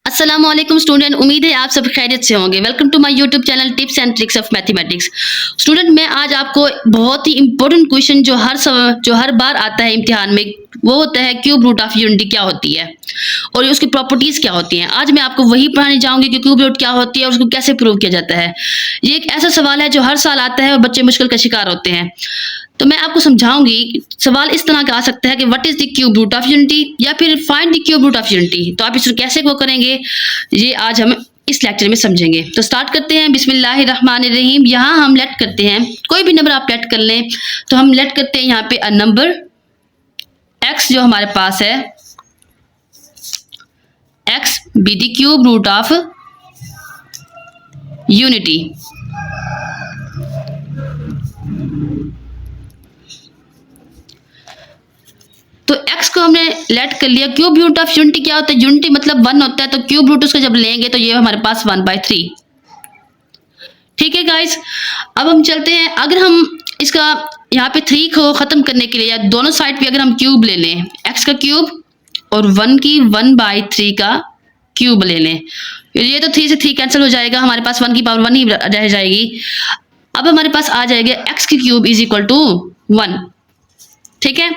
अस्सलामुअलैकुम स्टूडेंट, उम्मीद है आप सब खैरियत से होंगे। Welcome to my YouTube channel tips and tricks of mathematics. Student, मैं आज आपको बहुत ही इंपॉर्टेंट क्वेश्चन जो हर बार आता है इम्तिहान में, वो होता है क्यूब रूट ऑफ यूनिटी क्या होती है और उसकी प्रॉपर्टीज क्या होती हैं। आज मैं आपको वही पढ़ाने जाऊंगी कि क्यूब रूट क्या होती है और उसको कैसे प्रूव किया जाता है। ये एक ऐसा सवाल है जो हर साल आता है और बच्चे मुश्किल का शिकार होते हैं। तो मैं आपको समझाऊंगी। सवाल इस तरह का आ सकता है कि what is the cube root of unity या फिर find the cube root of unity. तो आप इसको कैसे वो करेंगे, ये आज हम इस लेक्चर में समझेंगे। तो स्टार्ट करते हैं। बिस्मिल्लाहिर्रहमानिर्रहीम। यहाँ हम लेट करते हैं, कोई भी नंबर आप लेट कर लें। तो हम लेट करते हैं यहाँ पे अ नंबर x, जो हमारे पास है x be the cube root of unity. तो x को हमने लेट कर लिया। क्यूब रूट ऑफ यूनिटी क्या होता है? यूनिटी मतलब 1 होता है, तो क्यूब रूट उसका जब लेंगे तो ये हमारे पास 1/3। ठीक है गाइस, अब हम चलते हैं। अगर हम इसका यहाँ पे 3 को खत्म करने के लिए या दोनों साइड पे अगर हम क्यूब ले लें, x का क्यूब और 1 की 1/3 का क्यूब ले लें, ये तो 3 से 3 कैंसिल हो जाएगा, हमारे पास 1 की पावर 1 ही रह जाएगी। अब हमारे पास आ जाएगा x की क्यूब इज इक्वल टू 1। ठीक है,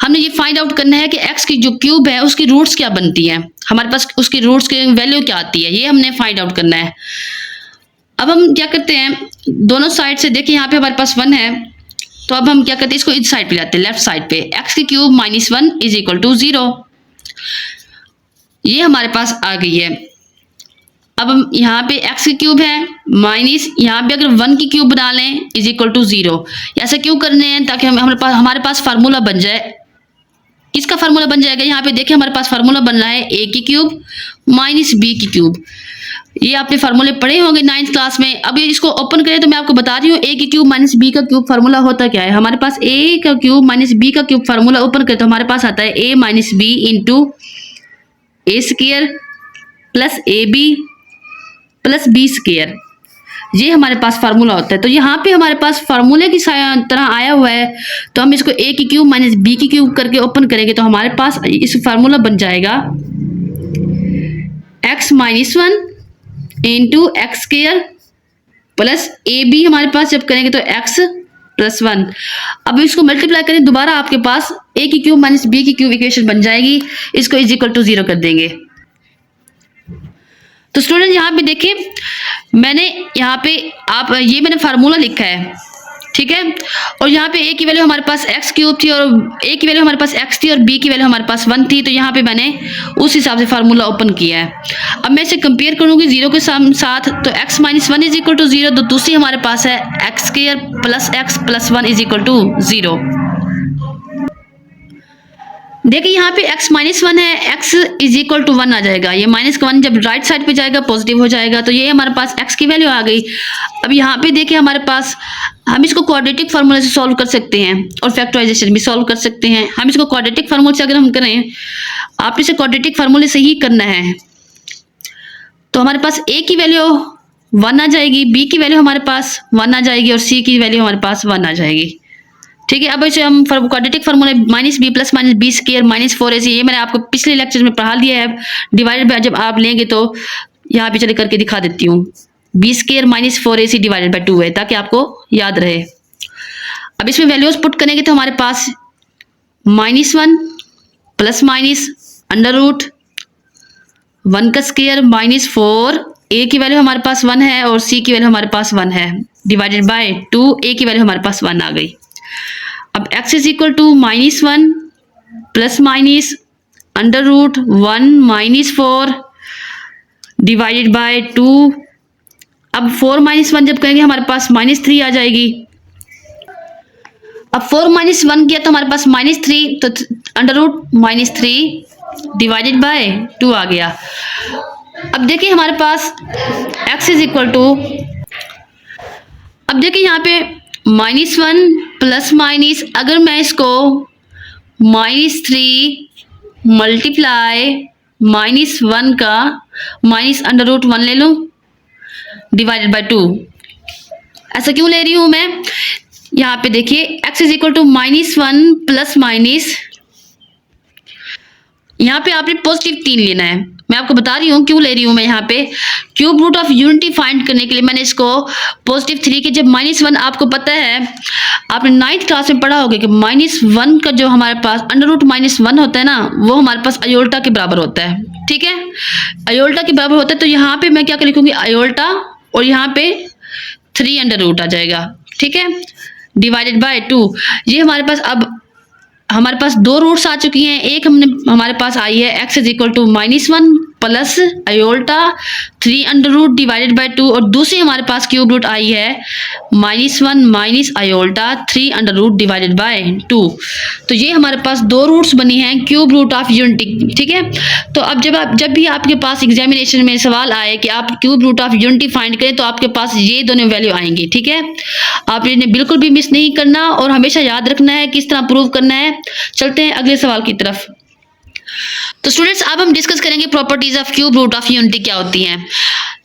हमने ये फाइंड आउट करना है कि x की जो क्यूब है उसकी रूट्स क्या बनती हैं, हमारे पास उसकी रूट्स की वैल्यू क्या आती है, ये हमने फाइंड आउट करना है। अब हम क्या करते हैं, दोनों साइड से देखिए यहाँ पे हमारे पास 1 है, तो अब हम क्या करते हैं, इसको इस साइड पे लाते हैं, लेफ्ट साइड पे। x की cube minus 1 is equal to 0, ये हमारे पास आ गई है। अब हम यहाँ पे x की क्यूब है माइनस, यहाँ पे अगर 1 की क्यूब बना लें इज इक्वल टू 0। ऐसा क्यों करने हैं? ताकि हमारे पास फार्मूला बन जाए। इसका फार्मूला बन जाएगा, यहाँ पे देखिए हमारे पास फार्मूला बन रहा है a की क्यूब माइनस b की क्यूब। ये आपने फार्मूले पढ़े होंगे 9th क्लास में। अब ये इसको ओपन करें तो मैं आपको बता रही हूँ a की क्यूब माइनस b का क्यूब फार्मूला होता क्या है। हमारे पास a का क्यूब माइनस b का क्यूब फार्मूला ओपन करें तो हमारे पास आता है a minus b into a square plus a b plus b square, ये हमारे पास फार्मूला होता है। तो यहाँ पे हमारे पास फार्मूले की तरह आया हुआ है, तो हम इसको a की क्यूब माइनस b की क्यूब करके ओपन करेंगे तो हमारे पास इस फार्मूला बन जाएगा x minus 1 into x square plus a b, हमारे पास जब करेंगे तो x प्लस 1। अब इसको मल्टीप्लाई करें दोबारा, आपके पास a की क्यूब माइनस b की क्यूब इक्वेशन बन जाएगी। इसको इज इक्वल टू 0 कर देंगे। तो स्टूडेंट यहाँ पे देखिए, मैंने यहाँ पे मैंने फार्मूला लिखा है, ठीक है। और यहाँ पे a की वैल्यू हमारे पास x क्यूब थी और a की वैल्यू हमारे पास x थी और b की वैल्यू हमारे पास 1 थी। तो यहाँ पे मैंने उस हिसाब से फार्मूला ओपन किया है। अब मैं इसे कंपेयर करूँगी 0 के साथ, तो x minus 1 is equal to 0। तो दूसरी हमारे पास है x square plus x plus 1 is equal to 0। देखिए यहाँ पे x माइनस 1 है, x इज इक्वल टू 1 आ जाएगा। ये माइनस का 1 जब राइट साइड पे जाएगा पॉजिटिव हो जाएगा, तो ये हमारे पास x की वैल्यू आ गई। अब यहाँ पे देखिए हमारे पास, हम इसको क्वाड्रेटिक फार्मूले से सॉल्व कर सकते हैं और फैक्टराइजेशन भी सॉल्व कर सकते हैं। हम इसको क्वाड्रेटिक फार्मूले से अगर हम करें, आप इसे क्वाड्रेटिक फार्मूले से ही करना है, तो हमारे पास a की वैल्यू 1 आ जाएगी, b की वैल्यू हमारे पास 1 आ जाएगी और c की वैल्यू हमारे पास 1 आ जाएगी। ठीक है, अब इसे हम quadratic formula minus b plus minus b square minus 4ac, ये मैंने आपको पिछले लेक्चर में पढ़ा दिया है। डिवाइडेड बाय जब आप लेंगे तो यहाँ पे चले करके दिखा देती हूँ, b square minus 4ac divided by 2 है, ताकि आपको याद रहे। अब इसमें वैल्यूज पुट करेंगे तो हमारे पास -1 प्लस माइनस अंडर रूट 1 का स्क्वायर माइनस 4, a की वैल्यू हमारे पास 1 है और c की वैल्यू हमारे पास 1 है, डिवाइडेड बाय 2, a की वैल्यू हमारे पास 1 आ गई। अब x is equal to -1 plus minus under root 1 minus 4 divided by 2। अब 4 माइनस 1 जब करेंगे हमारे पास -3 आ जाएगी। अब 4 माइनस 1 किया तो हमारे पास -3, तो अंडर रूट -3 डिवाइडेड बाय 2 आ गया। अब देखिए हमारे पास x इज इक्वल टू, अब देखिए यहाँ पे -1 प्लस माइनस, अगर मैं इसको -3 मल्टीप्लाई -1 का माइनस अंडर रूट 1 ले लूँ डिवाइडेड बाय 2, ऐसा क्यों ले रही हूँ मैं? यहाँ पे देखिए x is equal to -1 plus minus, यहाँ पे आपने पॉजिटिव 3 लेना है। मैं आपको बता रही हूँ क्यों ले रही हूँ मैं यहाँ पे। Cube root of unity find करने के लिए मैंने इसको पॉजिटिव 3 के जब -1, आपको पता है आपने 9th क्लास में पढ़ा होगा कि -1 का जो हमारे पास अंडर रूट -1 होता है ना, वो हमारे पास अयोल्टा के बराबर होता है। ठीक है, अयोल्टा के बराबर होता है। तो यहाँ पे मैं क्या लिखूंगी, अयोल्टा, और यहाँ पे 3 अंडर रूट आ जाएगा। ठीक है, डिवाइडेड बाय 2। ये हमारे पास अब हमारे पास 2 रूट्स आ चुकी हैं। एक हमारे पास आई है x is equal to -1 plus iota 3 under root divided by 2, और दूसरी हमारे पास क्यूब रूट आई है -1 minus iota 3 under root divided by 2। तो ये हमारे पास 2 रूट्स बनी हैं क्यूब रूट ऑफ यूनिटी। ठीक है, तो अब जब भी आपके पास एग्जामिनेशन में सवाल आए कि आप cube root of unity find करें, तो आपके पास ये दोनों वैल्यू आएंगी। ठीक है, आप इन्हें बिल्कुल भी मिस नहीं करना और हमेशा याद रखना है किस तरह प्रूव करना है। चलते हैं अगले सवाल की तरफ। तो स्टूडेंट्स, अब हम डिस्कस करेंगे properties of cube root of unity क्या होती हैं।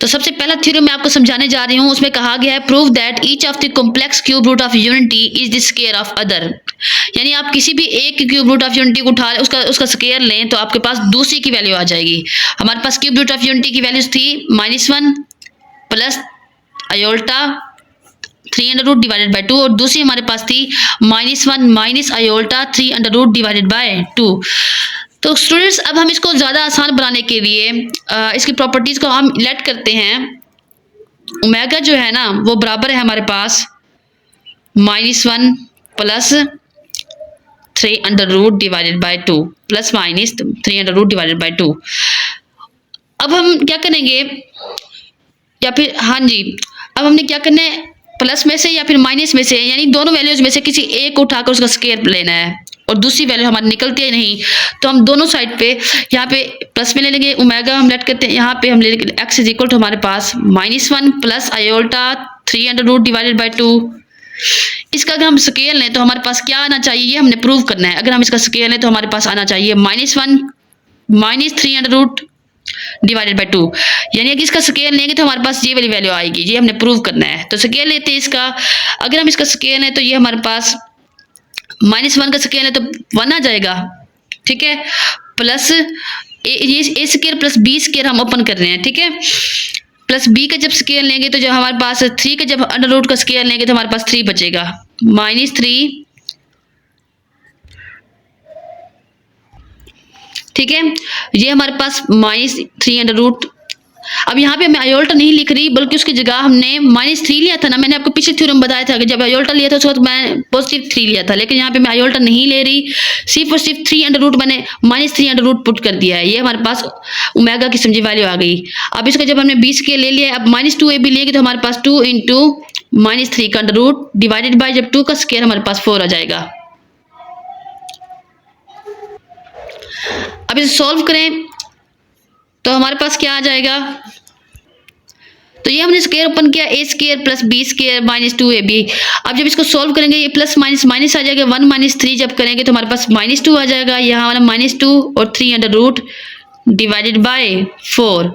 तो सबसे पहला थ्योरम मैं आपको समझाने जा रही हूँ। उसमें कहा गया है prove that each of the complex cube root of unity is the square of other. यानी आप किसी भी एक क्यूब रूट ऑफ यूनिटी को उठा उसका स्क्वायर लें तो आपके पास दूसरी की वैल्यू आ जाएगी। हमारे पास क्यूब रूट ऑफ यूनिटी की वैल्यूज थी -1 plus iota 3 under root divided by 2, और दूसरी हमारे पास थी -1 minus iota 3 under root divided by 2। तो स्टूडेंट्स, अब हम इसको ज़्यादा आसान बनाने के लिए इसकी प्रॉपर्टीज़ को हम लेट करते हैं। ओमेगा जो है ना वो बराबर है हमारे पास -1 plus 3 under root divided by 2 plus minus 3 under root divided by 2। अब हम क्या करेंगे, या फिर हाँ जी, अब हमने क्या करना है, प्लस में से या फिर माइनस में से, यानी दोनों वैल्यूज में से किसी एक को उठाकर उसका स्क्वायर लेना है, और दूसरी वैल्यू हमारी निकलती है नहीं, तो हम दोनों साइड पे यहाँ पे प्लस में ले लेंगे। ओमेगा हम लेट करते हैं, यहाँ पे हम ले लेंगे x इज इक्वल टू हमारे पास -1 plus iota 3 under root divided by 2। इसका अगर हम स्केल लें तो हमारे पास क्या आना चाहिए, ये हमने प्रूव करना है। अगर हम इसका स्केल लें तो हमारे पास आना चाहिए -1 minus 3 under root divided by 2। यानी अगर इसका स्केल लेंगे तो हमारे पास ये वाली वैल्यू आएगी। ये हमने प्रूव करना है। तो स्केल लेते हैं इसका, अगर हम इसका स्केल लें तो ये हमारे पास -1 का स्केल है तो 1 आ जाएगा। ठीक है, प्लस ए स्केयर प्लस बी स्केयर हम ओपन कर रहे हैं। ठीक है, प्लस बी का जब स्केल लेंगे तो जब हमारे पास 3 का जब अंडर रूट का स्केल लेंगे तो हमारे पास 3 बचेगा, -3। ठीक है, ये हमारे पास -3 अंडर रूट। अब यहाँ पे मैं अयोल्टा नहीं लिख रही, बल्कि उसकी जगह हमने -3 लिया था ना। मैंने आपको पिछले थ्योरम बताया था कि जब अयोल्टा लिया था उसके बाद मैं पॉजिटिव 3 लिया था, लेकिन यहाँ पे मैं अयोल्टा नहीं ले रही, सिर्फ और सिर्फ 3 अंडर रूट मैंने -3 अंडर रूट पुट कर दिया है। ये हमारे पास ओमेगा की समझी वैल्यू आ गई। अब इसका जब हमने 20 के ले लिया है, अब -2a भी लेंगे तो हमारे पास 2 इंटू -3 का अंडर रूट डिवाइडेड बाय जब 2 का स्क्वायर हमारे पास 4 आ जाएगा। अब इसे सॉल्व करें तो हमारे पास क्या आ जाएगा, तो ये हमने स्क्वायर ओपन किया, a square plus b square -2ab। अब जब इसको सॉल्व करेंगे ये प्लस माइनस माइनस आ जाएगा, 1 - 3 जब करेंगे तो हमारे पास -2 आ जाएगा। यहाँ वाला -2 और 3 अंडर रूट डिवाइडेड बाय 4।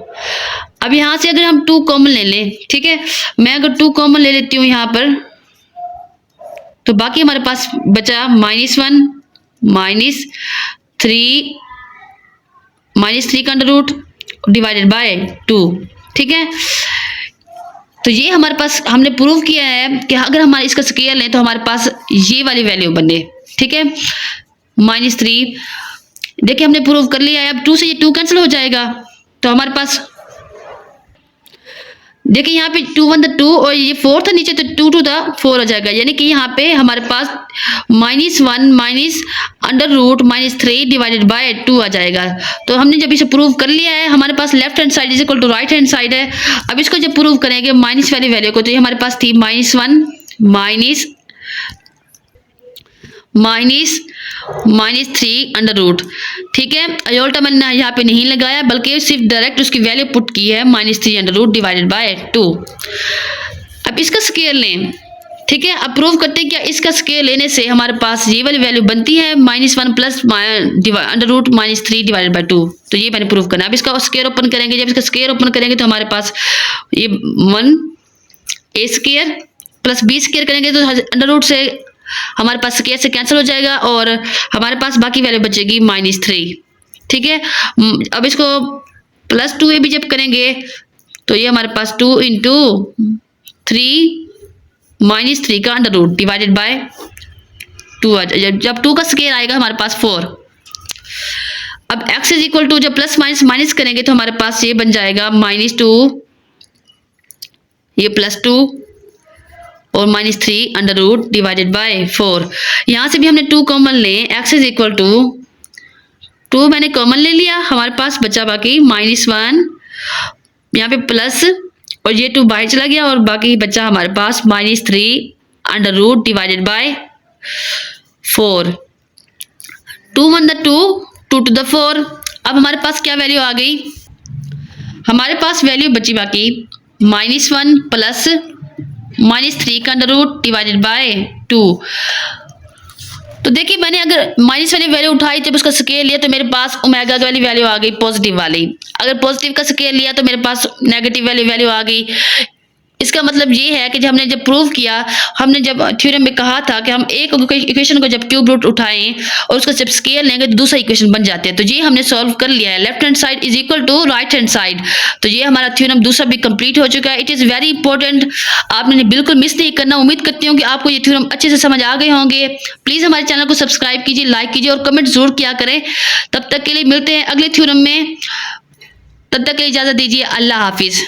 अब यहाँ से अगर हम 2 कॉमन ले लें, ठीक है, मैं अगर 2 कॉमन ले लेती हूँ यहाँ पर, तो बाकी हमारे पास बचा -1 -3 का अंडर रूट डिवाइडेड बाय 2। ठीक है, तो ये हमारे पास हमने प्रूव किया है कि अगर हमारे इसका स्केल लें तो हमारे पास ये वाली वैल्यू बने। ठीक है, -3 देखिए हमने प्रूव कर लिया है। अब 2 से ये 2 कैंसिल हो जाएगा, तो हमारे पास देखिए यहाँ पे 2 1 2 और ये 4 था नीचे, तो 2 2 4 हो जाएगा। यानी कि यहाँ पे हमारे पास -1 minus under root -3 divided by 2 आ जाएगा। तो हमने जब इसे प्रूव कर लिया है, हमारे पास left hand side is equal to right hand side है। अब इसको जब प्रूव करेंगे माइनस वाली वैल्यू को, तो ये हमारे पास थी -1 माइनस 3 अंडर रूट। ठीक है, अयोल्टा मैंने यहाँ पे नहीं लगाया, बल्कि सिर्फ डायरेक्ट उसकी वैल्यू पुट की है -3 अंडर रूट डिवाइडेड बाय 2। अब इसका स्केल लें, ठीक है, अब प्रूव करते हैं क्या इसका स्केल लेने से हमारे पास ये वाली वैल्यू बनती है -1 plus under root -3 divided by 2। तो ये मैंने प्रूव करना है। अब इसका स्केयर ओपन करेंगे, जब इसका स्केयर ओपन करेंगे तो हमारे पास ये 1 a square plus b square करेंगे तो अंडर रूट से हमारे पास स्केयर से कैंसिल हो जाएगा और हमारे पास बाकी वैल्यू बचेगी -3। ठीक है। अब इसको +2a भी जब करेंगे तो ये हमारे पास 2 इंटू 3 माइनस 3 का अंडर रूट डिवाइडेड बाय 2 आ जाए। जब 2 का स्केयर आएगा हमारे पास 4। अब x इज इक्वल टू जब प्लस माइनस माइनस करेंगे तो हमारे पास ये बन जाएगा -2, ये +2 और -3 अंडर रूट डिवाइडेड बाय 4। यहाँ से भी हमने 2 कॉमन लें, x इज इक्वल टू 2 मैंने कॉमन ले लिया, हमारे पास बचा बाकी -1, यहाँ पे प्लस और ये 2 बाहर चला गया और बाकी बचा हमारे पास -3 under root divided bye 4। 2 1 2, 2 to the 4। अब हमारे पास क्या वैल्यू आ गई, हमारे पास वैल्यू बची बाकी -1 प्लस -3 का अंडर रूट डिवाइडेड बाय 2। तो देखिए मैंने अगर माइनस वाली वैल्यू उठाई जब उसका स्केयर लिया तो मेरे पास ओमेगा वाली वैल्यू आ गई पॉजिटिव वाली। अगर पॉजिटिव का स्केयर लिया तो मेरे पास नेगेटिव वाली वैल्यू आ गई। इसका मतलब ये है कि जब हमने जब प्रूव किया, हमने जब थ्योरम में कहा था कि हम एक इक्वेशन को जब क्यूब रूट उठाएं और उसका जब स्केयर लेंगे तो दूसरा इक्वेशन बन जाते हैं। तो ये हमने सॉल्व कर लिया है, left hand side is equal to right hand side. तो ये हमारा थ्योरम दूसरा भी कंप्लीट हो चुका है। इट इज़ वेरी इंपॉर्टेंट, आपने बिल्कुल मिस नहीं करना। उम्मीद करती हूँ कि आपको ये थ्योरम अच्छे से समझ आ गए होंगे। प्लीज़ हमारे चैनल को सब्सक्राइब कीजिए, लाइक कीजिए और कमेंट जरूर किया करें। तब तक के लिए मिलते हैं अगले थ्योरम में, तब तक के लिए इजाज़त दीजिए। अल्लाह हाफिज़।